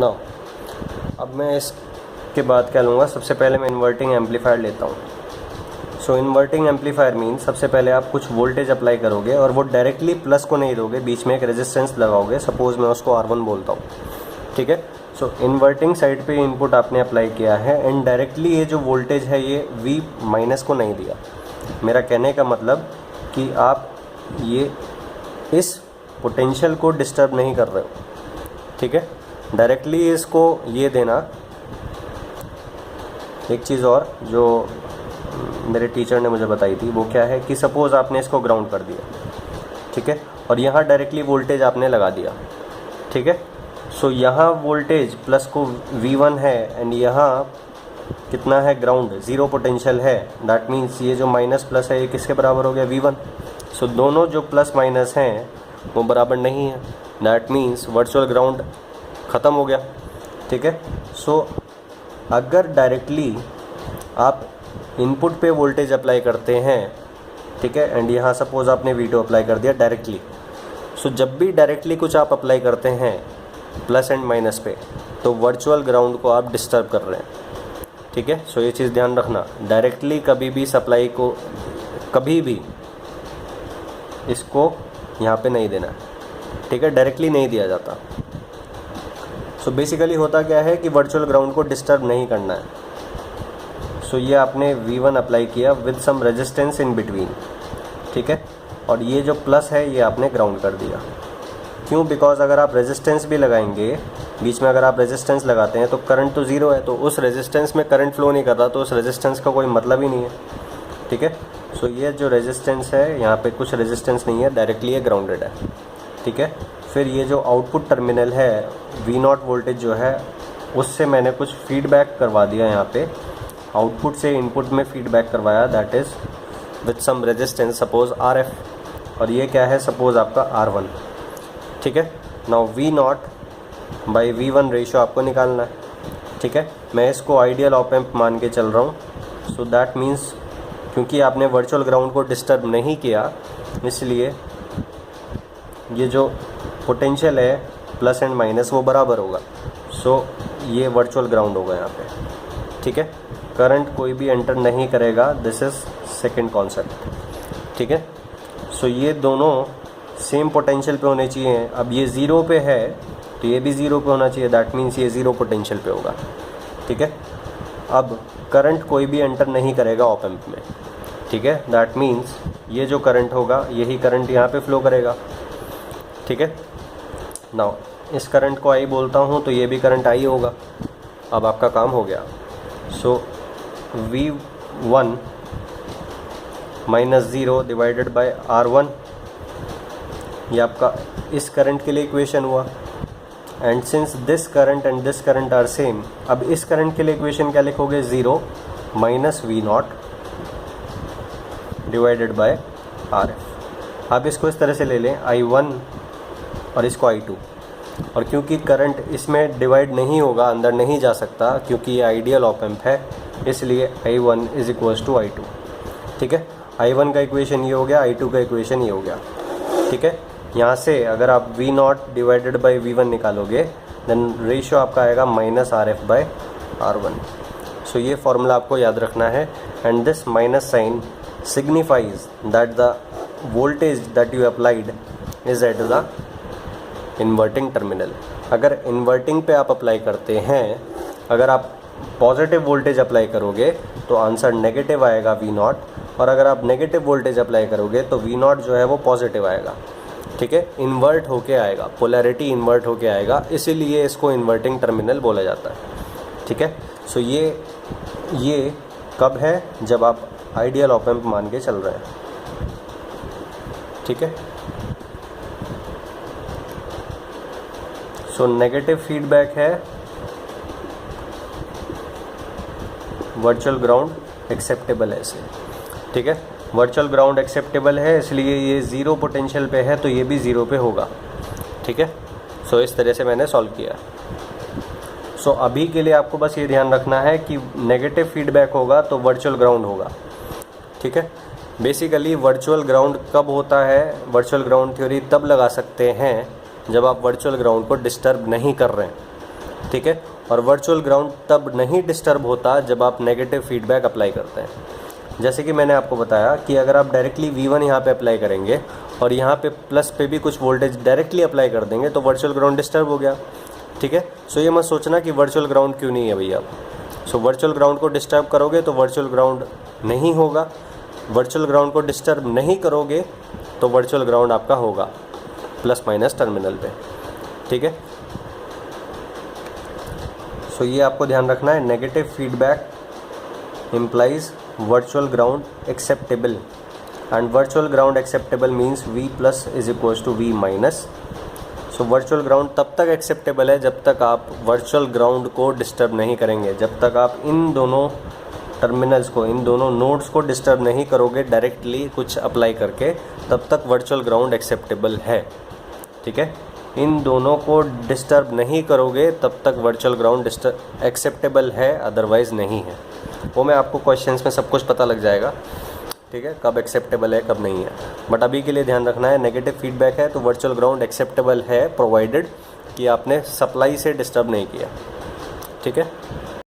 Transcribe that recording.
ना अब मैं इसके बाद क्या लूँगा, सबसे पहले मैं इन्वर्टिंग एम्पलीफायर लेता हूँ। सो इन्वर्टिंग एम्पलीफायर मीन्स सबसे पहले आप कुछ वोल्टेज अप्लाई करोगे और वो डायरेक्टली प्लस को नहीं दोगे, बीच में एक रेजिस्टेंस लगाओगे। सपोज़ मैं उसको R1 बोलता हूँ, ठीक है। सो इन्वर्टिंग साइड पे इनपुट आपने अप्लाई किया है एंड डायरेक्टली ये जो वोल्टेज है ये V- को नहीं दिया। मेरा कहने का मतलब कि आप ये इस पोटेंशियल को डिस्टर्ब नहीं कर रहे हो, ठीक है। डायरेक्टली इसको ये देना। एक चीज़ और जो मेरे टीचर ने मुझे बताई थी वो क्या है कि सपोज़ आपने इसको ग्राउंड कर दिया, ठीक है, और यहाँ डायरेक्टली वोल्टेज आपने लगा दिया, ठीक है। सो यहाँ वोल्टेज प्लस को V1 है एंड यहाँ कितना है, ग्राउंड, ज़ीरो पोटेंशियल है। दैट मीन्स ये जो माइनस प्लस है ये किसके बराबर हो गया, V1। सो दोनों जो प्लस माइनस हैं वो बराबर नहीं है। दैट मीन्स वर्चुअल ग्राउंड ख़त्म हो गया, ठीक है। सो अगर डायरेक्टली आप इनपुट पे वोल्टेज अप्लाई करते हैं, ठीक है, एंड यहाँ सपोज़ आपने V2 अप्लाई कर दिया डायरेक्टली। सो जब भी डायरेक्टली कुछ आप अप्लाई करते हैं प्लस एंड माइनस पे, तो वर्चुअल ग्राउंड को आप डिस्टर्ब कर रहे हैं, ठीक है। सो ये चीज़ ध्यान रखना, डायरेक्टली कभी भी सप्लाई को कभी भी इसको यहाँ पे नहीं देना, ठीक है, डायरेक्टली नहीं दिया जाता। सो बेसिकली होता क्या है कि वर्चुअल ग्राउंड को डिस्टर्ब नहीं करना है। सो ये आपने V1 अप्लाई किया with some resistance in between, ठीक है, और ये जो प्लस है ये आपने ग्राउंड कर दिया। क्यों? बिकॉज अगर आप रेजिस्टेंस भी लगाएंगे बीच में, अगर आप रेजिस्टेंस लगाते हैं तो करंट तो ज़ीरो है, तो उस रेजिस्टेंस में करंट फ्लो नहीं कर रहा, तो उस रेजिस्टेंस का कोई मतलब ही नहीं है, ठीक है। सो ये जो रेजिस्टेंस है यहाँ पे कुछ रेजिस्टेंस नहीं है, डायरेक्टली ये ग्राउंडेड है, ठीक है। फिर ये जो आउटपुट टर्मिनल है V0 वोल्टेज जो है उससे मैंने कुछ फीडबैक करवा दिया, यहाँ पे आउटपुट से इनपुट में फीडबैक करवाया, that is with some resistance suppose RF, और ये क्या है, सपोज आपका R1, ठीक है। Now V0 by V1 ratio आपको निकालना है, ठीक है। मैं इसको आइडियल ऑप एम्प मान के चल रहा हूँ। सो दैट मीन्स क्योंकि आपने वर्चुअल ग्राउंड को डिस्टर्ब नहीं किया, इसलिए ये जो पोटेंशियल है प्लस एंड माइनस वो बराबर होगा। सो ये वर्चुअल ग्राउंड होगा यहाँ पे, ठीक है। करंट कोई भी एंटर नहीं करेगा, दिस इज़ सेकेंड कॉन्सेप्ट, ठीक है। सो ये दोनों सेम पोटेंशियल पे होने चाहिए। अब ये ज़ीरो पे है तो ये भी ज़ीरो पे होना चाहिए, दैट मीन्स ये ज़ीरो पोटेंशियल पे होगा, ठीक है। अब करंट कोई भी एंटर नहीं करेगा ऑप एम्प में, ठीक है। दैट मीन्स ये जो करंट होगा यही करंट यहाँ पे फ्लो करेगा, ठीक है। नाउ इस करंट को I बोलता हूँ तो ये भी करंट I होगा। अब आपका काम हो गया। So V1 minus zero divided by R1, ये आपका इस करंट के लिए इक्वेशन हुआ। And since this current and this current are same, अब इस करंट के लिए इक्वेशन क्या लिखोगे, zero minus V0 divided by RF। आप इसको इस तरह से ले लें, I1 और इसको I2, और क्योंकि करंट इसमें डिवाइड नहीं होगा, अंदर नहीं जा सकता क्योंकि ये आइडियल ऑप एम्प है, इसलिए I1 is equals to I2, ठीक है। I1 का इक्वेशन ये हो गया, I2 का इक्वेशन ये हो गया, ठीक है। यहाँ से अगर आप V0 डिवाइडेड बाई V1 निकालोगे देन रेशियो आपका आएगा माइनस RF बाय R1। सो ये फॉर्मूला आपको याद रखना है। And this minus sign signifies that the voltage that you applied is at the inverting terminal. अगर इन्वर्टिंग पे आप अप्लाई करते हैं, अगर आप पॉजिटिव वोल्टेज अप्लाई करोगे तो आंसर नेगेटिव आएगा V0, और अगर आप नेगेटिव वोल्टेज अप्लाई करोगे तो V0 जो है वो पॉजिटिव आएगा, ठीक है। इन्वर्ट होके आएगा, पोलैरिटी इन्वर्ट होके आएगा, इसीलिए इसको इन्वर्टिंग टर्मिनल बोला जाता है, ठीक है। सो ये कब है, जब आप आइडियल ऑप एम्प मान के चल रहे हैं, ठीक है। सो नेगेटिव फीडबैक है, वर्चुअल ग्राउंड एक्सेप्टेबल है इसे, ठीक है। वर्चुअल ग्राउंड एक्सेप्टेबल है इसलिए ये ज़ीरो पोटेंशियल पे है तो ये भी ज़ीरो पे होगा, ठीक है। सो इस तरह से मैंने सॉल्व किया। सो अभी के लिए आपको बस ये ध्यान रखना है कि नेगेटिव फीडबैक होगा तो वर्चुअल ग्राउंड होगा, ठीक है। बेसिकली वर्चुअल ग्राउंड कब होता है, वर्चुअल ग्राउंड थ्योरी तब लगा सकते हैं जब आप वर्चुअल ग्राउंड को डिस्टर्ब नहीं कर रहे हैं, ठीक है। और वर्चुअल ग्राउंड तब नहीं डिस्टर्ब होता जब आप नेगेटिव फीडबैक अप्लाई करते हैं। जैसे कि मैंने आपको बताया कि अगर आप डायरेक्टली V1 यहाँ पे अप्लाई करेंगे और यहाँ पे प्लस पे भी कुछ वोल्टेज डायरेक्टली अप्लाई कर देंगे तो वर्चुअल ग्राउंड डिस्टर्ब हो गया, ठीक है। सो ये मत सोचना कि वर्चुअल ग्राउंड क्यों नहीं है भैया। सो वर्चुअल ग्राउंड को डिस्टर्ब करोगे तो वर्चुअल ग्राउंड नहीं होगा, वर्चुअल ग्राउंड को डिस्टर्ब नहीं करोगे तो वर्चुअल ग्राउंड आपका होगा प्लस माइनस टर्मिनल पे, ठीक है। सो ये आपको ध्यान रखना है, negative feedback implies virtual ground acceptable and virtual ground acceptable means V plus is equals to V minus। So virtual ground तब तक एक्सेप्टेबल है जब तक आप वर्चुअल ग्राउंड को डिस्टर्ब नहीं करेंगे, जब तक आप इन दोनों टर्मिनल्स को, इन दोनों नोड्स को डिस्टर्ब नहीं करोगे डायरेक्टली कुछ अप्लाई करके, तब तक वर्चुअल ग्राउंड एक्सेप्टेबल है, ठीक है। इन दोनों को डिस्टर्ब नहीं करोगे तब तक वर्चुअल ग्राउंड एक्सेप्टेबल है, अदरवाइज़ नहीं है। वो मैं आपको क्वेश्चंस में सब कुछ पता लग जाएगा, ठीक है, कब एक्सेप्टेबल है कब नहीं है। बट अभी के लिए ध्यान रखना है, नेगेटिव फीडबैक है तो वर्चुअल ग्राउंड एक्सेप्टेबल है प्रोवाइडेड कि आपने सप्लाई से डिस्टर्ब नहीं किया, ठीक है।